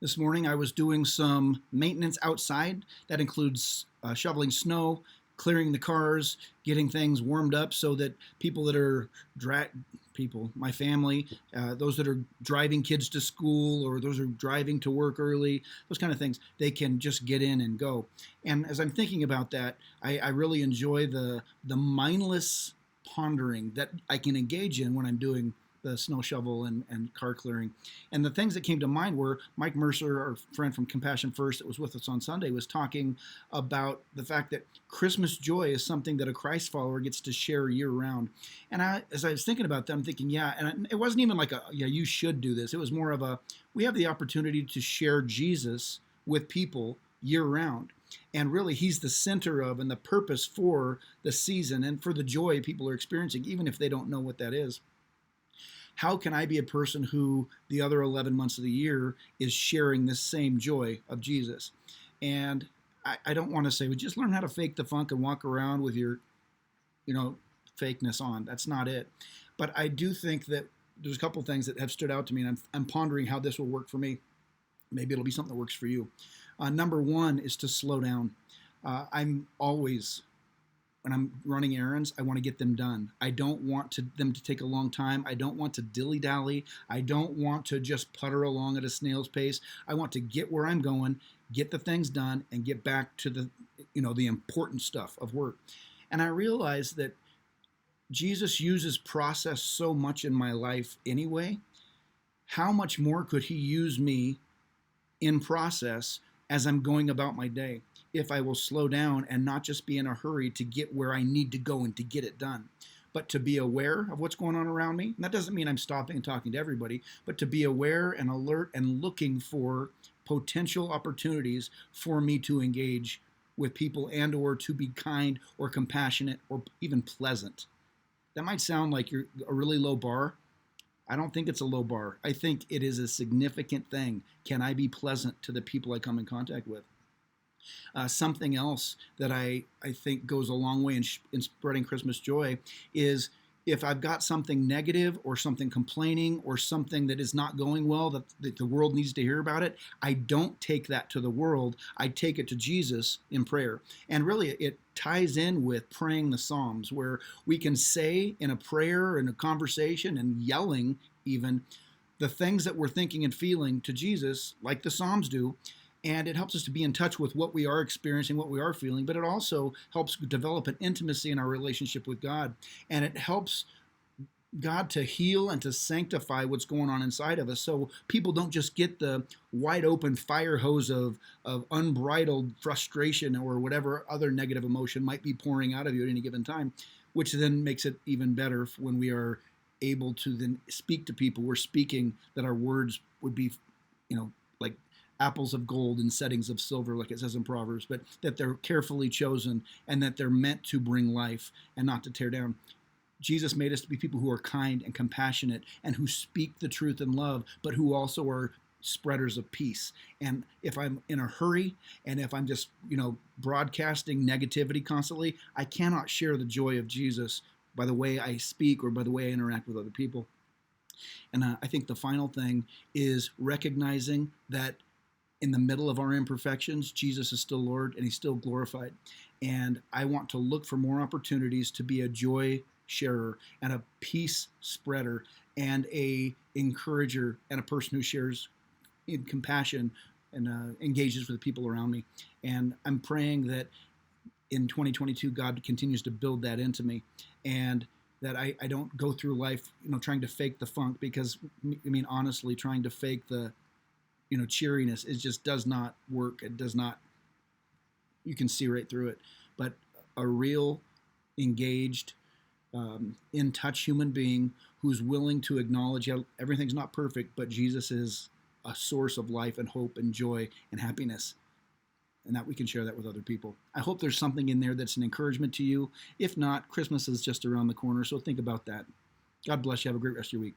This morning I was doing some maintenance outside. That includes shoveling snow, clearing the cars, getting things warmed up so that people that are my family, those that are driving kids to school or those are driving to work early, those kind of things, they can just get in and go. And as I'm thinking about that, I really enjoy the mindless pondering that I can engage in when I'm doing the snow shovel and car clearing. And the things that came to mind were Mike Mercer, our friend from Compassion First that was with us on Sunday, was talking about the fact that Christmas joy is something that a Christ follower gets to share year round. And as I was thinking about that, I'm thinking, yeah, and it wasn't even like yeah, you should do this. It was more of we have the opportunity to share Jesus with people year round. And really, he's the center of and the purpose for the season and for the joy people are experiencing, even if they don't know what that is. How can I be a person who the other 11 months of the year is sharing this same joy of Jesus? And I don't want to say, well, just learn how to fake the funk and walk around with your, fakeness on. That's not it. But I do think that there's a couple things that have stood out to me, and I'm pondering how this will work for me. Maybe it'll be something that works for you. Number one is to slow down. I'm always, when I'm running errands, I want to get them done. I don't want them to take a long time. I don't want to dilly-dally. I don't want to just putter along at a snail's pace. I want to get where I'm going, get the things done, and get back to the important stuff of work. And I realize that Jesus uses process so much in my life anyway. How much more could he use me in process as I'm going about my day if I will slow down and not just be in a hurry to get where I need to go and to get it done, but to be aware of what's going on around me? And that doesn't mean I'm stopping and talking to everybody, but to be aware and alert and looking for potential opportunities for me to engage with people and or to be kind or compassionate or even pleasant. That might sound like you're a really low bar. I don't think it's a low bar. I think it is a significant thing. Can I be pleasant to the people I come in contact with? Something else that I think goes a long way in spreading Christmas joy is if I've got something negative or something complaining or something that is not going well, that the world needs to hear about it, I don't take that to the world. I take it to Jesus in prayer. And really, it ties in with praying the Psalms, where we can say in a prayer, in a conversation, and yelling even, the things that we're thinking and feeling to Jesus, like the Psalms do. And it helps us to be in touch with what we are experiencing, what we are feeling, but it also helps develop an intimacy in our relationship with God. And it helps God to heal and to sanctify what's going on inside of us, so people don't just get the wide open fire hose of unbridled frustration or whatever other negative emotion might be pouring out of you at any given time, which then makes it even better when we are able to then speak to people. We're speaking that our words would be, like apples of gold in settings of silver, like it says in Proverbs, but that they're carefully chosen and that they're meant to bring life and not to tear down. Jesus made us to be people who are kind and compassionate and who speak the truth in love, but who also are spreaders of peace. And if I'm in a hurry and if I'm just, broadcasting negativity constantly, I cannot share the joy of Jesus by the way I speak or by the way I interact with other people. And I think the final thing is recognizing that in the middle of our imperfections, Jesus is still Lord and he's still glorified. And I want to look for more opportunities to be a joy sharer and a peace spreader and a encourager and a person who shares in compassion and engages with the people around me. And I'm praying that in 2022, God continues to build that into me, and that I don't go through life, trying to fake the funk, because, honestly, trying to fake the, cheeriness, it just does not work. It does not, you can see right through it. But a real, engaged, in touch human being who's willing to acknowledge how everything's not perfect, but Jesus is a source of life and hope and joy and happiness, and that we can share that with other people. I hope there's something in there that's an encouragement to you. If not, Christmas is just around the corner, so think about that. God bless you. Have a great rest of your week.